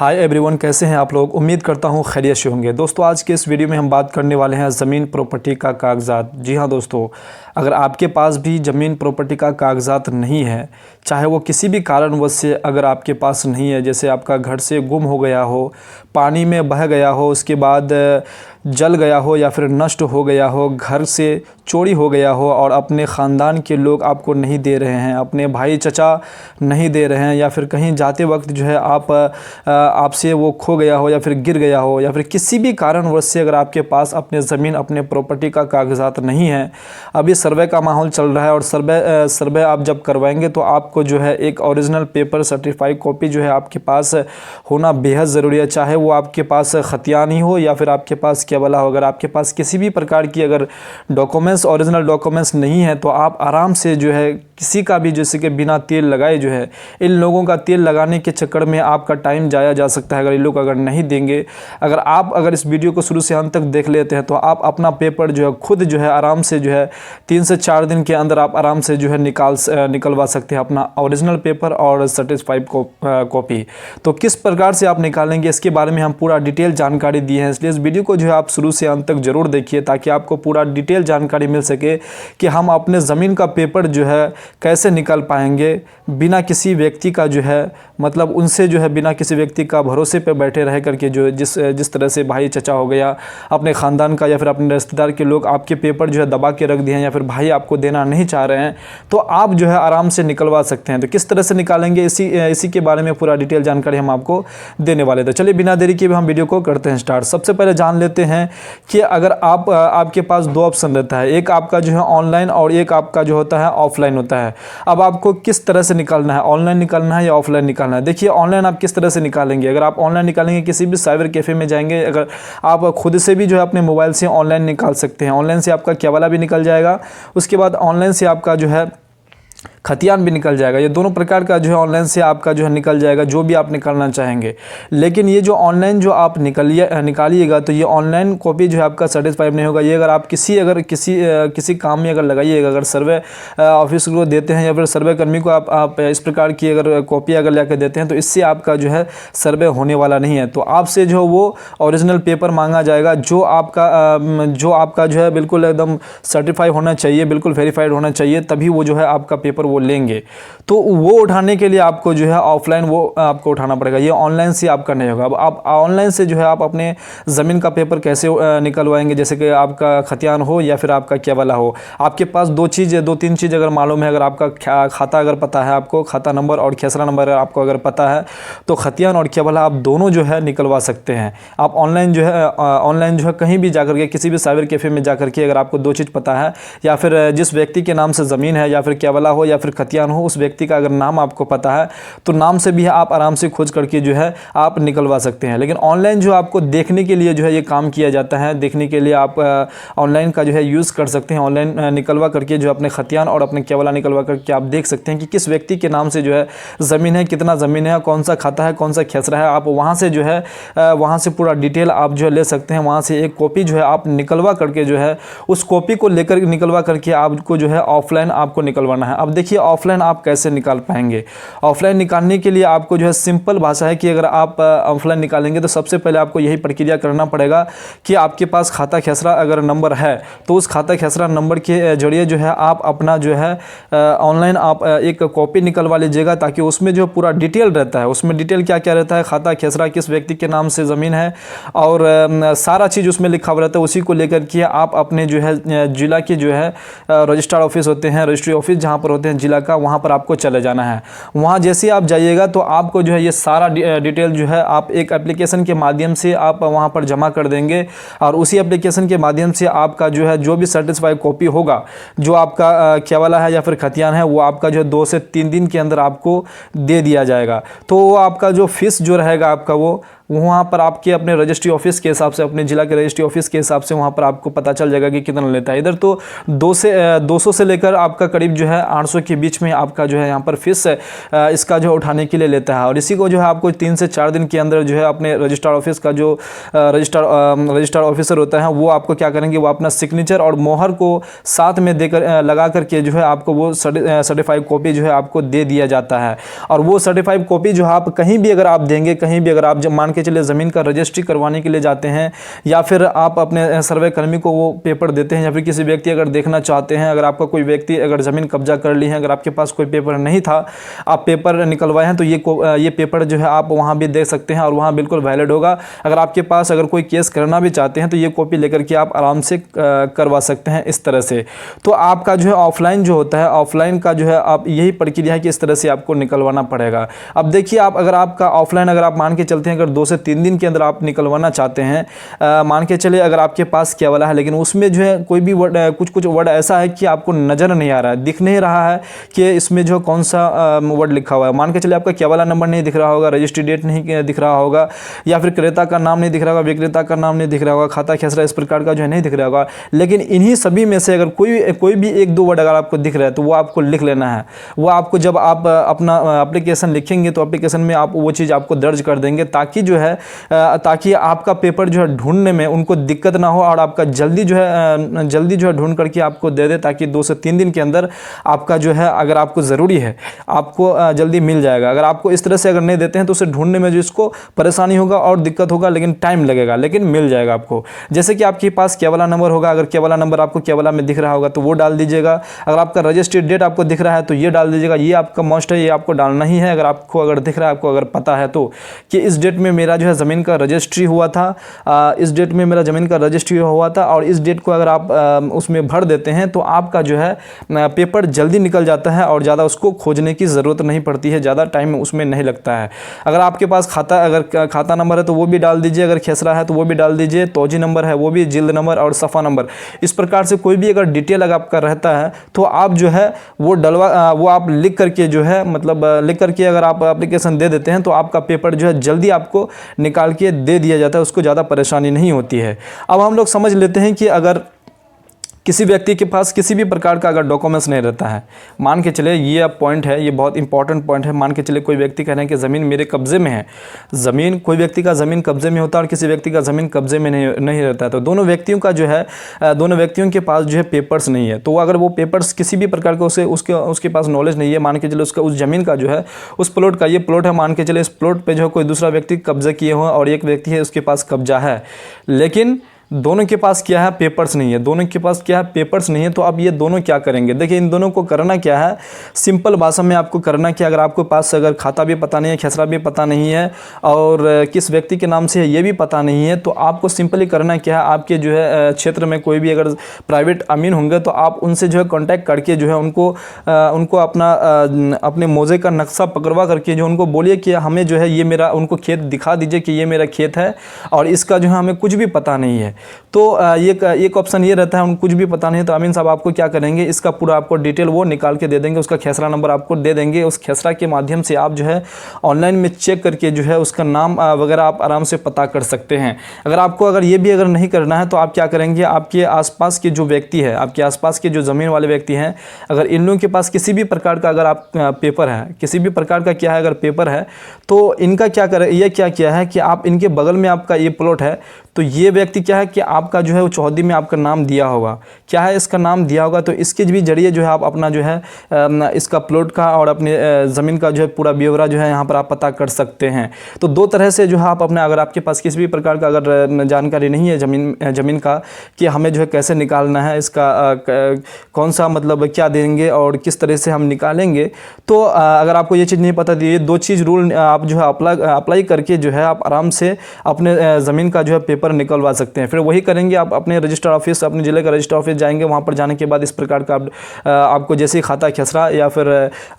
Hi everyone, कैसे हैं आप लोग। उम्मीद करता हूं खैरियत से होंगे। दोस्तों, आज के इस वीडियो में हम बात करने वाले हैं ज़मीन प्रॉपर्टी का कागज़ात। जी हां दोस्तों, अगर आपके पास भी ज़मीन प्रॉपर्टी का कागज़ात नहीं है, चाहे वो किसी भी कारणवश से अगर आपके पास नहीं है, जैसे आपका घर से गुम हो गया हो, पानी में बह गया हो, उसके बाद जल गया हो या फिर नष्ट हो गया हो, घर से चोरी हो गया हो और अपने ख़ानदान के लोग आपको नहीं दे रहे हैं, अपने भाई चचा नहीं दे रहे हैं, या फिर कहीं जाते वक्त जो है आपसे वो खो गया हो या फिर गिर गया हो, या फिर किसी भी कारणवश से अगर आपके पास अपने ज़मीन अपने प्रॉपर्टी का कागज़ात नहीं है, अभी सर्वे का माहौल चल रहा है और सर्वे आप जब करवाएंगे तो आपको जो है एक ओरिजिनल पेपर सर्टिफाइड कॉपी जो है आपके पास होना बेहद ज़रूरी है। चाहे वो आपके पास खतियानी हो या फिर आपके पास केवला हो, अगर आपके पास किसी भी प्रकार की अगर डॉक्यूमेंट्स ओरिजिनल डॉक्यूमेंट्स नहीं है तो आप आराम से जो है किसी का भी, जैसे कि बिना तेल लगाए जो है, इन लोगों का तेल लगाने के चक्कर में आपका टाइम जाया जा सकता है। अगर ये लोग अगर नहीं देंगे, अगर इस वीडियो को शुरू से अंत तक देख लेते हैं तो आप अपना पेपर जो है खुद जो है आराम से जो है 3 से 4 दिन के अंदर आप आराम से जो है निकलवा सकते हैं अपना ओरिजिनल पेपर और सर्टिफाइड कॉपी। तो किस प्रकार से आप निकालेंगे, इसके बारे में हम पूरा डिटेल जानकारी दी है, इसलिए इस वीडियो को जो है आप शुरू से अंत तक जरूर देखिए ताकि आपको पूरा डिटेल जानकारी मिल सके कि हम अपने ज़मीन का पेपर जो है कैसे निकाल पाएंगे बिना किसी व्यक्ति का जो है, मतलब उनसे जो है बिना किसी व्यक्ति का भरोसे पे बैठे रह करके जो जिस तरह से भाई चचा हो गया, अपने ख़ानदान का या फिर अपने रिश्तेदार के लोग आपके पेपर जो है दबा के रख दिए हैं या फिर भाई आपको देना नहीं चाह रहे हैं, तो आप जो है आराम से निकलवा सकते हैं। तो किस तरह से निकालेंगे इसी के बारे में पूरा डिटेल जानकारी हम आपको देने वाले थे। चलिए बिना देरी किए हम वीडियो को करते हैं स्टार्ट। सबसे पहले जान लेते हैं कि अगर आपके पास 2 ऑप्शन रहता है, एक आपका जो है ऑनलाइन और एक आपका जो होता है ऑफलाइन होता है। अब आपको किस तरह से निकालना है, ऑनलाइन निकालना है या ऑफलाइन निकालना है। देखिए ऑनलाइन आप किस तरह से निकालेंगे, अगर आप ऑनलाइन निकालेंगे किसी भी साइबर कैफ़े में जाएंगे, अगर आप खुद से भी जो है अपने मोबाइल से ऑनलाइन निकाल सकते हैं। ऑनलाइन से आपका केवाला भी निकल जाएगा, उसके बाद ऑनलाइन से आपका जो है खतियान भी निकल जाएगा। ये दोनों प्रकार का जो है ऑनलाइन से आपका जो है निकल जाएगा, जो भी आप निकालना चाहेंगे। लेकिन ये जो ऑनलाइन जो आप निकालिएगा तो ये ऑनलाइन कॉपी जो है आपका सर्टिफाइड नहीं होगा। ये अगर आप किसी काम में अगर लगाइएगा, अगर सर्वे ऑफिस को देते हैं या फिर सर्वे कर्मी को आप इस प्रकार की अगर कॉपी अगर ला देते हैं तो इससे आपका जो है सर्वे होने वाला नहीं है। तो आपसे जो वो ओरिजिनल पेपर मांगा जाएगा जो आपका जो है बिल्कुल एकदम सर्टिफाइड होना चाहिए, बिल्कुल वेरीफाइड होना चाहिए, तभी वो जो है आपका पेपर वो लेंगे। तो वो उठाने के लिए आपको जो है ऑफलाइन वो आपको उठाना पड़ेगा, ये ऑनलाइन से आपका नहीं होगा। अब आप ऑनलाइन से जो है आप अपने ज़मीन का पेपर कैसे निकलवाएंगे, जैसे कि आपका खतियान हो या फिर आपका केवला हो। आपके पास 2-3 चीज़ अगर मालूम है, अगर आपका खाता अगर पता है, आपको खाता नंबर और खेसरा नंबर आपको अगर पता है तो खतियान और केवला आप दोनों जो है निकलवा सकते हैं। आप ऑनलाइन जो है कहीं भी जाकर के किसी भी साइबर कैफ़े में जाकर के अगर आपको 2 चीज़ पता है, या फिर जिस व्यक्ति के नाम से ज़मीन है या फिर केवला हो या फिर खतियान हो, उस व्यक्ति का अगर नाम आपको पता है तो नाम से भी आप आराम से खोज करके जो है आप निकलवा सकते हैं। लेकिन ऑनलाइन जो आपको देखने के लिए जो है ये काम किया जाता है, देखने के लिए आप ऑनलाइन का जो है यूज़ कर सकते हैं। ऑनलाइन निकलवा करके जो अपने खतियान और अपने केवला निकलवा करके आप देख सकते हैं कि किस व्यक्ति के नाम से जो है ज़मीन है, कितना ज़मीन है, कौन सा खाता है, कौन सा खेसरा है। आप वहाँ से जो है वहाँ से पूरा डिटेल आप जो है ले सकते हैं। वहाँ से एक कॉपी जो है आप निकलवा करके जो है उस कॉपी को लेकर निकलवा करके आपको जो है ऑफलाइन आपको निकलवाना है। अब देखिए ऑफलाइन आप कैसे निकाल पाएंगे। ऑफलाइन निकालने के लिए आपको जो है सिंपल भाषा है कि अगर आप ऑफलाइन निकालेंगे तो सबसे पहले आपको यही प्रक्रिया करना पड़ेगा कि आपके पास खाता खेसरा अगर नंबर है तो उस खाता खेसरा नंबर के जरिए जो है आप अपना जो है ऑनलाइन आप एक कॉपी निकलवा लीजिएगा, ताकि उसमें जो पूरा डिटेल रहता है, उसमें डिटेल क्या क्या रहता है, खाता खेसरा किस व्यक्ति के नाम से ज़मीन है और सारा चीज़ उसमें लिखा हुआ रहता है। उसी को लेकर के आप अपने जो है जिला के जो है रजिस्ट्रार ऑफिस होते हैं, रजिस्ट्री ऑफिस जहाँ पर होते हैं जिला का, वहाँ पर आपको चले जाना है। वहाँ जैसे आप जाइएगा तो आपको जो है ये सारा डिटेल जो है आप एक एप्लीकेशन के माध्यम से आप वहाँ पर जमा कर देंगे और उसी एप्लीकेशन के माध्यम से आपका जो है जो भी सर्टिफाइड कॉपी होगा, जो आपका केवला है या फिर खतियान है, वो आपका जो है 2 से 3 दिन के अंदर आपको दे दिया जाएगा। तो वो आपका जो फीस जो रहेगा आपका वहाँ पर आपके अपने रजिस्ट्री ऑफिस के हिसाब से, अपने ज़िला के रजिस्ट्री ऑफिस के हिसाब से वहाँ पर आपको पता चल जाएगा कि कितना लेता है। इधर तो 200 से लेकर आपका करीब जो है 800 के बीच में आपका जो है यहाँ पर फीस इसका जो उठाने के लिए लेता है। और इसी को जो है आपको 3 से 4 दिन के अंदर जो है अपने रजिस्ट्रार ऑफिस का जो रजिस्ट्रार ऑफिसर होता है वो आपको क्या करेंगे, वो अपना सिग्नेचर और मोहर को साथ में देकर लगा करके जो है आपको वो सर्टिफाइड कॉपी जो है आपको दे दिया जाता है। और वो सर्टिफाइड कॉपी जो आप कहीं भी अगर आप देंगे, कहीं भी अगर आप जब मान के चलिए ज़मीन का रजिस्ट्री करवाने के लिए जाते हैं, या फिर आप अपने सर्वे कर्मी को वो पेपर देते हैं, या फिर किसी व्यक्ति अगर देखना चाहते हैं, अगर आपका कोई व्यक्ति अगर ज़मीन कब्जा कर ली है, अगर आपके पास कोई पेपर नहीं था, आप पेपर निकलवाए हैं, तो ये पेपर जो है आप वहाँ भी दे सकते हैं और वहाँ बिल्कुल वैलिड होगा। अगर आपके पास अगर कोई केस करना भी चाहते हैं तो ये कॉपी लेकर के आप आराम से करवा सकते हैं इस तरह से। तो आपका जो है ऑफलाइन जो होता है, ऑफलाइन का जो है आप यही प्रक्रिया है कि इस तरह से आपको निकलवाना पड़ेगा। अब देखिए आप अगर आपका ऑफलाइन अगर आप मान के चलते हैं, अगर 2 से 3 दिन के अंदर आप निकलवाना चाहते हैं, मान के चलिए अगर आपके पास क्या वाला है, लेकिन उसमें जो है कोई भी वर्ड, कुछ वर्ड ऐसा है कि आपको नज़र नहीं आ रहा है, दिख नहीं रहा है कि इसमें जो कौन सा वर्ड लिखा हुआ है। मान के चलिए आपका क्या वाला नंबर नहीं दिख रहा होगा, रजिस्ट्री डेट नहीं दिख रहा होगा, या फिर क्रेता का नाम नहीं दिख रहा होगा, विक्रेता का नाम नहीं दिख रहा होगा, खाता खेसरा इस प्रकार का जो है नहीं दिख रहा होगा। लेकिन इन्हीं सभी में से अगर कोई भी 1-2 वर्ड अगर आपको दिख रहा है तो वो आपको लिख लेना है। वो आपको जब आप अपना एप्लीकेशन लिखेंगे तो एप्लीकेशन में आप वो चीज़ आपको दर्ज कर देंगे, ताकि जो है ताकि आपका पेपर जो है ढूंढने में उनको दिक्कत ना हो और आपका जल्दी जो है ढूंढ करके आपको दे दे, ताकि 2 से 3 दिन के अंदर आपका जो है, अगर आपको ज़रूरी है आपको जल्दी मिल जाएगा। अगर आपको इस तरह से अगर नहीं देते हैं तो उसे ढूंढने में जो इसको परेशानी होगा और दिक्कत होगा, लेकिन टाइम लगेगा, लेकिन मिल जाएगा आपको। जैसे कि आपके पास क्या वाला नंबर होगा, अगर क्या वाला नंबर आपको क्या वाला में दिख रहा होगा तो वो डाल दीजिएगा। अगर आपका रजिस्ट्री डेट आपको दिख रहा है तो ये डाल दीजिएगा, ये आपका मस्ट है, ये आपको डालना ही है। अगर दिख रहा है, आपको अगर पता है तो कि इस डेट में मेरा जो है ज़मीन का रजिस्ट्री हुआ था, इस डेट में मेरा ज़मीन का रजिस्ट्री हुआ था, और इस डेट को अगर आप उसमें भर देते हैं तो आपका जो है पेपर जल्दी निकल जाता है और ज़्यादा उसको खोजने की ज़रूरत नहीं पड़ती है, ज़्यादा टाइम उसमें नहीं लगता है। अगर आपके पास खाता नंबर है तो वो भी डाल दीजिए, अगर खेसरा है तो वो भी डाल दीजिए, तोजी नंबर है वो भी, जिल्द नंबर और सफ़ा नंबर, इस प्रकार से कोई भी अगर डिटेल अगर आपका रहता है तो आप जो है वो आप लिख करके जो है, मतलब लिख करके अगर आप एप्लीकेशन दे देते हैं तो आपका पेपर जो है जल्दी आपको निकाल के दे दिया जाता है, उसको ज़्यादा परेशानी नहीं होती है। अब हम लोग समझ लेते हैं कि अगर किसी व्यक्ति के पास किसी भी प्रकार का अगर डॉक्यूमेंट्स नहीं रहता है, मान के चले ये अब पॉइंट है, ये बहुत इंपॉर्टेंट पॉइंट है। मान के चले कोई व्यक्ति कह रहे हैं कि ज़मीन मेरे कब्ज़े में है, ज़मीन कोई व्यक्ति का ज़मीन कब्ज़े में होता है और किसी व्यक्ति का ज़मीन कब्ज़े में नहीं रहता है, तो दोनों व्यक्तियों का जो है, दोनों व्यक्तियों के पास जो है पेपर्स नहीं है। तो अगर वो पेपर्स किसी भी प्रकार के उसके पास नॉलेज नहीं है, मान के चले उसका उस ज़मीन का जो है, उस प्लॉट का, ये प्लॉट है, मान के चले इस प्लॉट पर जो है कोई दूसरा व्यक्ति कब्ज़ा किए हुए और एक व्यक्ति है उसके पास कब्जा है, लेकिन दोनों के पास क्या है, पेपर्स नहीं है। दोनों के पास क्या है, पेपर्स नहीं है। तो अब ये दोनों क्या करेंगे? देखिए इन दोनों को करना क्या है, सिंपल भाषा में आपको करना क्या, अगर आपके पास अगर खाता भी पता नहीं है, खेसरा भी पता नहीं है और किस व्यक्ति के नाम से है ये भी पता नहीं है, तो आपको सिंपली करना क्या है, आपके जो है क्षेत्र में कोई भी अगर प्राइवेट अमीन होंगे तो आप उनसे जो है कॉन्टैक्ट करके जो है उनको अपने मौजे का नक्शा पकड़वा करके जो उनको बोलिए कि हमें जो है ये मेरा, उनको खेत दिखा दीजिए कि ये मेरा खेत है और इसका जो है हमें कुछ भी पता नहीं है। तो एक ऑप्शन ये रहता है, उनको कुछ भी पता नहीं है, तो अमीन साहब आपको क्या करेंगे, इसका पूरा आपको डिटेल वो निकाल के दे देंगे, उसका खेसरा नंबर आपको दे देंगे। उस खेसरा के माध्यम से आप जो है ऑनलाइन में चेक करके जो है उसका नाम वगैरह आप आराम से पता कर सकते हैं। अगर ये भी अगर नहीं करना है तो आप क्या करेंगे, आपके आसपास के जो व्यक्ति है, आपके आसपास के जो ज़मीन वाले व्यक्ति हैं, अगर इन लोगों के पास किसी भी प्रकार का अगर आप पेपर है, किसी भी प्रकार का क्या है अगर पेपर है, तो इनका क्या करें, ये क्या किया है कि आप इनके बगल में आपका ये प्लॉट है, तो ये व्यक्ति क्या है कि आपका जो है वो चौहदी में आपका नाम दिया होगा, क्या है इसका नाम दिया होगा, तो इसके भी जरिए जो है आप अपना जो है इसका प्लॉट का और अपने ज़मीन का जो है पूरा ब्यौरा जो है यहाँ पर आप पता कर सकते हैं। तो दो तरह से जो है आप अपने, अगर आपके पास किसी भी प्रकार का अगर जानकारी नहीं है ज़मीन का कि हमें जो है कैसे निकालना है, इसका कौन सा मतलब क्या देंगे और किस तरह से हम निकालेंगे, तो अगर आपको ये चीज़ नहीं पता, ये दो चीज़ रूल आप जो है अप्लाई करके जो है आप आराम से अपने ज़मीन का जो है पेपर निकलवा सकते हैं। फिर वही करेंगे, आप अपने रजिस्टर ऑफिस, अपने ज़िले का रजिस्टर ऑफिस जाएंगे, वहाँ पर जाने के बाद इस प्रकार का आपको जैसे ही खाता खेसरा या फिर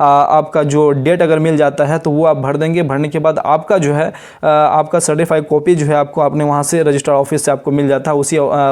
आपका जो डेट अगर मिल जाता है तो वो आप भर देंगे। भरने के बाद आपका जो है आपका सर्टिफाइड कॉपी जो है आपको अपने वहाँ से रजिस्टर ऑफिस से आपको मिल जाता है।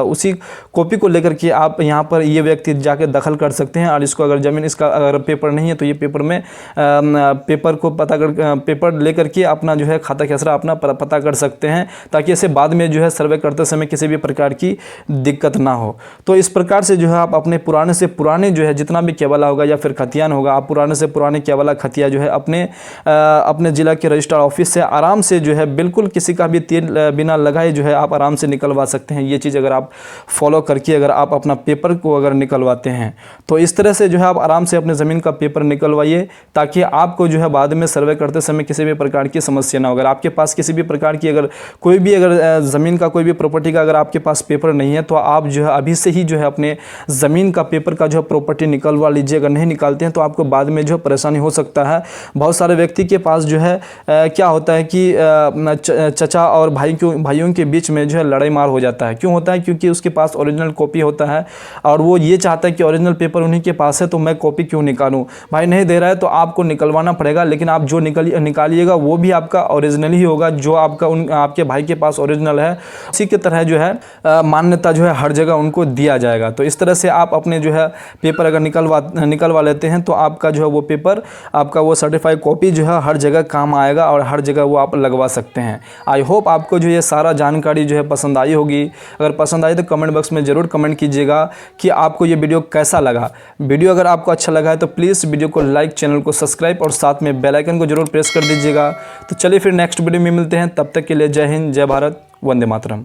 उसी कॉपी को लेकर के आप यहाँ पर ये व्यक्ति जाके दखल कर सकते हैं और इसको अगर ज़मीन इसका अगर पेपर नहीं है तो ये पेपर में पेपर को पेपर ले करके अपना जो है खाता खेसरा अपना पता कर सकते हैं, ताकि इसे बाद में जो है सर्वे करते समय किसी भी प्रकार की दिक्कत ना हो। तो इस प्रकार से जो है आप अपने पुराने से पुराने जो है जितना भी केवला होगा या फिर खतियान होगा, आप पुराने से पुराने केवला खतिया जो है अपने ज़िला के रजिस्ट्रार ऑफिस से आराम से जो है बिल्कुल किसी का भी तेल बिना लगाए जो है आप आराम से निकलवा सकते हैं। ये चीज़ अगर आप फॉलो करके अगर आप अपना पेपर को अगर निकलवाते हैं तो इस तरह से जो है आप आराम से अपने ज़मीन का पेपर निकलवाइए, ताकि आपको जो है बाद में सर्वे करते समय किसी भी प्रकार की समस्या ना हो। अगर आपके पास किसी भी प्रकार की अगर कोई भी अगर ज़मीन का कोई भी प्रॉपर्टी का अगर आपके पास पेपर नहीं है तो आप जो है अभी से ही जो है अपने ज़मीन का पेपर का जो है प्रॉपर्टी निकलवा लीजिए। अगर नहीं निकालते हैं तो आपको बाद में जो परेशानी हो सकता है। बहुत सारे व्यक्ति के पास जो है क्या होता है कि चचा और भाइयों के बीच में जो है लड़ाई मार हो जाता है। क्यों होता है? क्योंकि उसके पास ओरिजिनल कॉपी होता है और वो ये चाहता है कि ओरिजिनल पेपर उन्हीं के पास है तो मैं कॉपी क्यों निकालूं। भाई नहीं दे रहा है तो आपको निकलवाना पड़ेगा, लेकिन आप जो निकालिएगा वो भी आपका ओरिजिनल ही होगा, जो आपके भाई के पास ओरिजिनल है उसी की तरह जो है मान्यता जो है हर जगह उनको दिया जाएगा। तो इस तरह से आप अपने जो है पेपर अगर निकलवा लेते हैं तो आपका जो है वो पेपर, आपका वो सर्टिफाइड कॉपी जो है हर जगह काम आएगा और हर जगह वो आप लगवा सकते हैं। आई होप आपको जो ये सारा जानकारी जो है पसंद आई होगी। अगर पसंद आई तो कमेंट बॉक्स में ज़रूर कमेंट कीजिएगा कि आपको ये वीडियो कैसा लगा। वीडियो अगर आपको अच्छा लगा है तो प्लीज़ वीडियो को लाइक, चैनल को सब्सक्राइब और साथ में बेल आइकन को जरूर प्रेस कर दीजिएगा। तो चलिए फिर नेक्स्ट वीडियो में मिलते हैं, तब तक के लिए जय हिंद, जय भारत, वंदे मातरम।